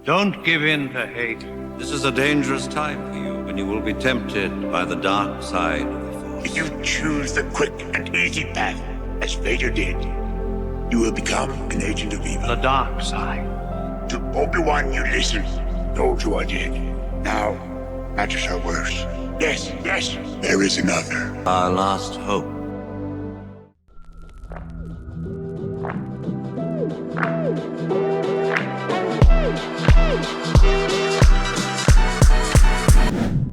Don't give in to hate. This is a dangerous time for you when you will be tempted by the dark side of the Force. If you choose the quick and easy path, as Vader did, you will become an agent of evil. The dark side. To Obi-Wan you listened, told you I did. Now, matters are worse. Yes, there is another. Our last hope.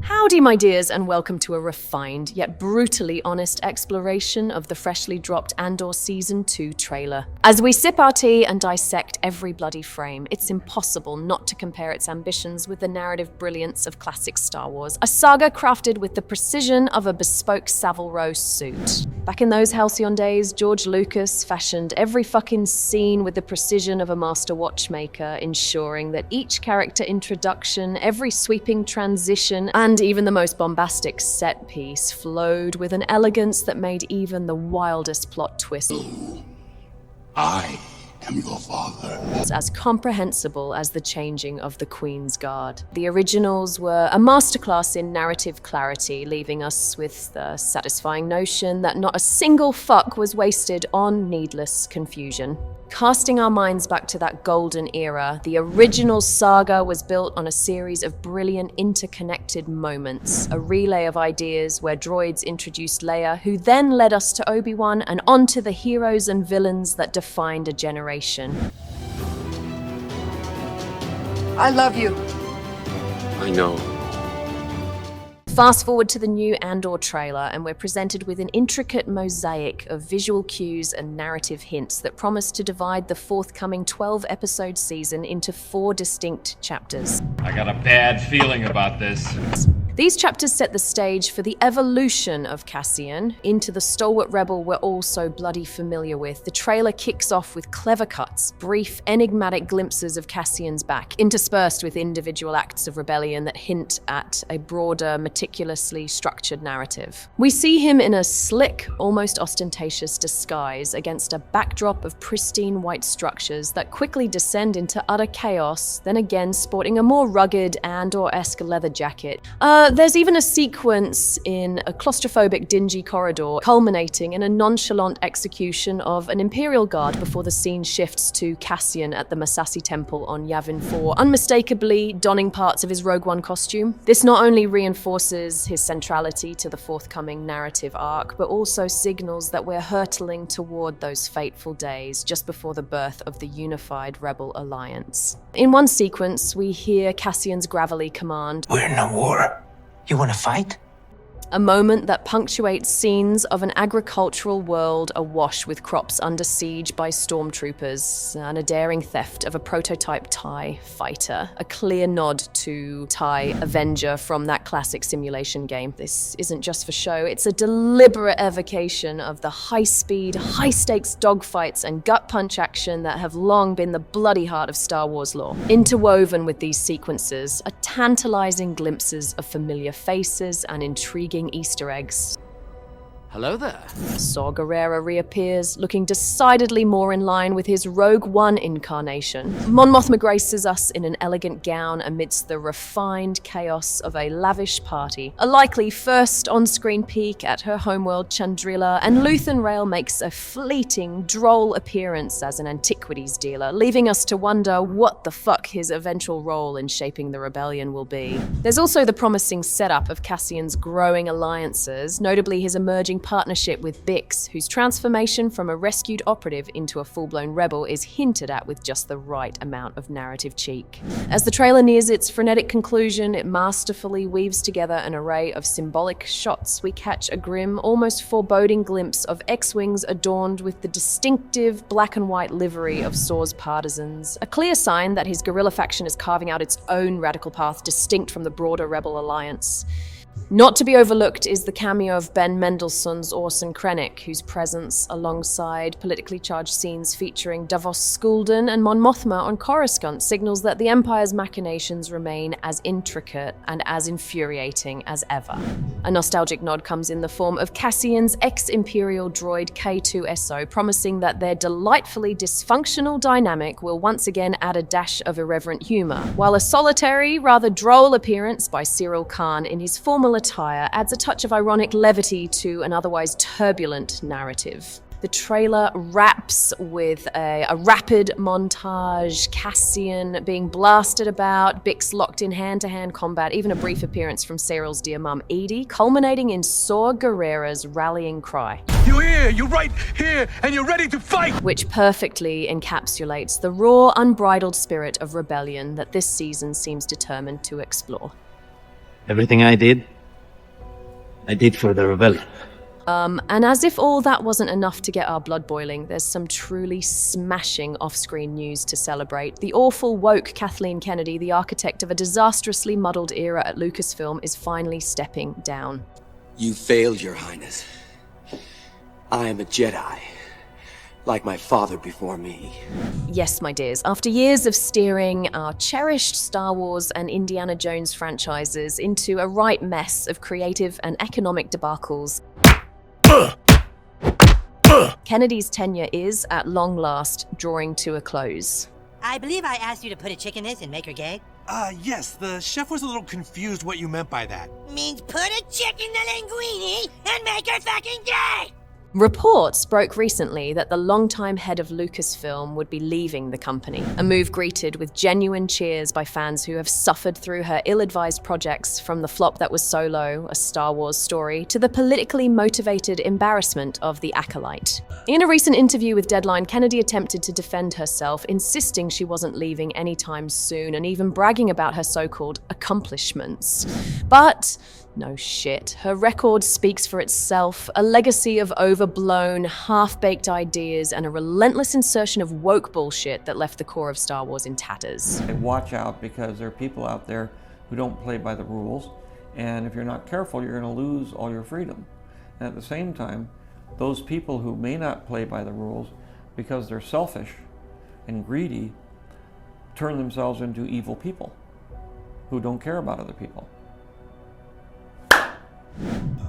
Howdy, my dears, and welcome to a refined yet brutally honest exploration of the freshly dropped Andor Season 2 trailer. As we sip our tea and dissect every bloody frame, it's impossible not to compare its ambitions with the narrative brilliance of classic Star Wars, a saga crafted with the precision of a bespoke Savile Row suit. Back in those halcyon days, George Lucas fashioned every fucking scene with the precision of a master watchmaker, ensuring that each character introduction, every sweeping transition, and even the most bombastic set piece flowed with an elegance that made even the wildest plot twists I am your father. as comprehensible as the changing of the Queen's Guard. The originals were a masterclass in narrative clarity, leaving us with the satisfying notion that not a single fuck was wasted on needless confusion. Casting our minds back to that golden era, the original saga was built on a series of brilliant interconnected moments, a relay of ideas where droids introduced Leia, who then led us to Obi-Wan and on to the heroes and villains that defined a generation. I love you. I know. Fast forward to the new Andor trailer, and we're presented with an intricate mosaic of visual cues and narrative hints that promise to divide the forthcoming 12-episode season into 4 distinct chapters. I got a bad feeling about this. These chapters set the stage for the evolution of Cassian into the stalwart rebel we're all so bloody familiar with. The trailer kicks off with clever cuts, brief, enigmatic glimpses of Cassian's back, interspersed with individual acts of rebellion that hint at a broader, meticulously structured narrative. We see him in a slick, almost ostentatious disguise against a backdrop of pristine white structures that quickly descend into utter chaos, then again sporting a more rugged Andor-esque leather jacket. There's even a sequence in a claustrophobic, dingy corridor, culminating in a nonchalant execution of an Imperial Guard before the scene shifts to Cassian at the Massassi Temple on Yavin 4, unmistakably donning parts of his Rogue One costume. This not only reinforces his centrality to the forthcoming narrative arc, but also signals that we're hurtling toward those fateful days just before the birth of the unified Rebel Alliance. In one sequence, we hear Cassian's gravelly command, We're in a war. You want to fight? a moment that punctuates scenes of an agricultural world awash with crops under siege by stormtroopers and a daring theft of a prototype TIE fighter, a clear nod to TIE Avenger from that classic simulation game. This isn't just for show, it's a deliberate evocation of the high-speed, high-stakes dogfights and gut-punch action that have long been the bloody heart of Star Wars lore. Interwoven with these sequences are tantalizing glimpses of familiar faces and intriguing Easter eggs. Hello there. Saw Gerrera reappears, looking decidedly more in line with his Rogue One incarnation. Mon Mothma graces us in an elegant gown amidst the refined chaos of a lavish party. A likely first on-screen peek at her homeworld Chandrila, and Luthen Rael makes a fleeting, droll appearance as an antiquities dealer, leaving us to wonder what the fuck his eventual role in shaping the rebellion will be. There's also the promising setup of Cassian's growing alliances, notably his emerging partnership with Bix, whose transformation from a rescued operative into a full-blown rebel is hinted at with just the right amount of narrative cheek. As the trailer nears its frenetic conclusion, it masterfully weaves together an array of symbolic shots. We catch a grim, almost foreboding glimpse of X-Wings adorned with the distinctive black and white livery of Saw's partisans, a clear sign that his guerrilla faction is carving out its own radical path distinct from the broader rebel alliance. Not to be overlooked is the cameo of Ben Mendelsohn's Orson Krennic, whose presence, alongside politically charged scenes featuring Davos Skulden and Mon Mothma on Coruscant, signals that the Empire's machinations remain as intricate and as infuriating as ever. A nostalgic nod comes in the form of Cassian's ex-Imperial droid K2SO, promising that their delightfully dysfunctional dynamic will once again add a dash of irreverent humor, while a solitary, rather droll appearance by Cyril Khan in his formal attire adds a touch of ironic levity to an otherwise turbulent narrative. The trailer wraps with a rapid montage, Cassian being blasted about, Bix locked in hand-to-hand combat, even a brief appearance from Cyril's dear mum Edie, culminating in Saw Gerrera's rallying cry. You're here, you're right here, and you're ready to fight! Which perfectly encapsulates the raw, unbridled spirit of rebellion that this season seems determined to explore. Everything I did for the rebellion. And as if all that wasn't enough to get our blood boiling, there's some truly smashing off-screen news to celebrate. The awful woke Kathleen Kennedy, the architect of a disastrously muddled era at Lucasfilm, is finally stepping down. You failed, Your Highness. I am a Jedi, like my father before me. Yes, my dears, after years of steering our cherished Star Wars and Indiana Jones franchises into a right mess of creative and economic debacles, Kennedy's tenure is, at long last, drawing to a close. I believe I asked you to put a chick in this and make her gay. Yes, the chef was a little confused what you meant by that. Means put a chick in the linguine and make her fucking gay! Reports broke recently that the longtime head of Lucasfilm would be leaving the company, a move greeted with genuine cheers by fans who have suffered through her ill-advised projects, from the flop that was Solo, a Star Wars story, to the politically motivated embarrassment of The Acolyte. In a recent interview with Deadline, Kennedy attempted to defend herself, insisting she wasn't leaving anytime soon and even bragging about her so-called accomplishments. But no shit. Her record speaks for itself, a legacy of overblown, half-baked ideas and a relentless insertion of woke bullshit that left the core of Star Wars in tatters. Watch out, because there are people out there who don't play by the rules, and if you're not careful, you're going to lose all your freedom. And at the same time, those people who may not play by the rules because they're selfish and greedy turn themselves into evil people who don't care about other people.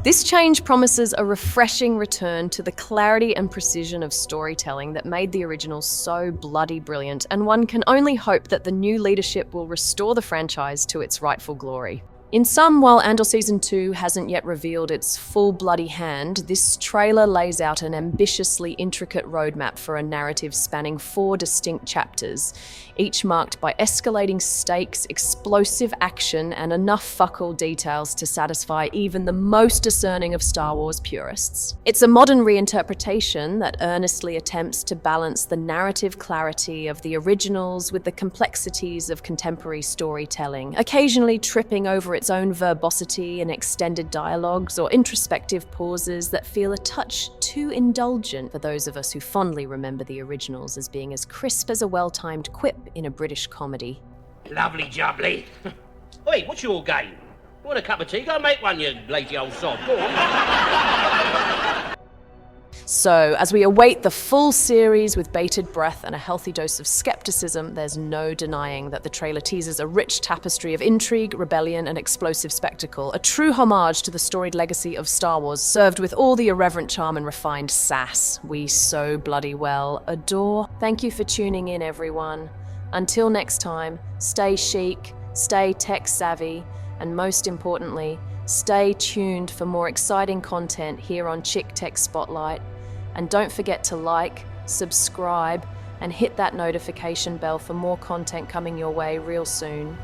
This change promises a refreshing return to the clarity and precision of storytelling that made the originals so bloody brilliant, and one can only hope that the new leadership will restore the franchise to its rightful glory. In sum, while Andor Season 2 hasn't yet revealed its full bloody hand, this trailer lays out an ambitiously intricate roadmap for a narrative spanning 4 distinct chapters, each marked by escalating stakes, explosive action, and enough fuck-all details to satisfy even the most discerning of Star Wars purists. It's a modern reinterpretation that earnestly attempts to balance the narrative clarity of the originals with the complexities of contemporary storytelling, occasionally tripping over its own verbosity and extended dialogues or introspective pauses that feel a touch too indulgent for those of us who fondly remember the originals as being as crisp as a well-timed quip in a British comedy. Lovely jubbly. Oi, what's your game? You want a cup of tea? Go make one, you lazy old sod. Go on. So, as we await the full series with bated breath and a healthy dose of skepticism, there's no denying that the trailer teases a rich tapestry of intrigue, rebellion, and explosive spectacle, a true homage to the storied legacy of Star Wars, served with all the irreverent charm and refined sass we so bloody well adore. Thank you for tuning in, everyone. Until next time, stay chic, stay tech-savvy, and most importantly, stay tuned for more exciting content here on Chick Tech Spotlight. And don't forget to like, subscribe, and hit that notification bell for more content coming your way real soon.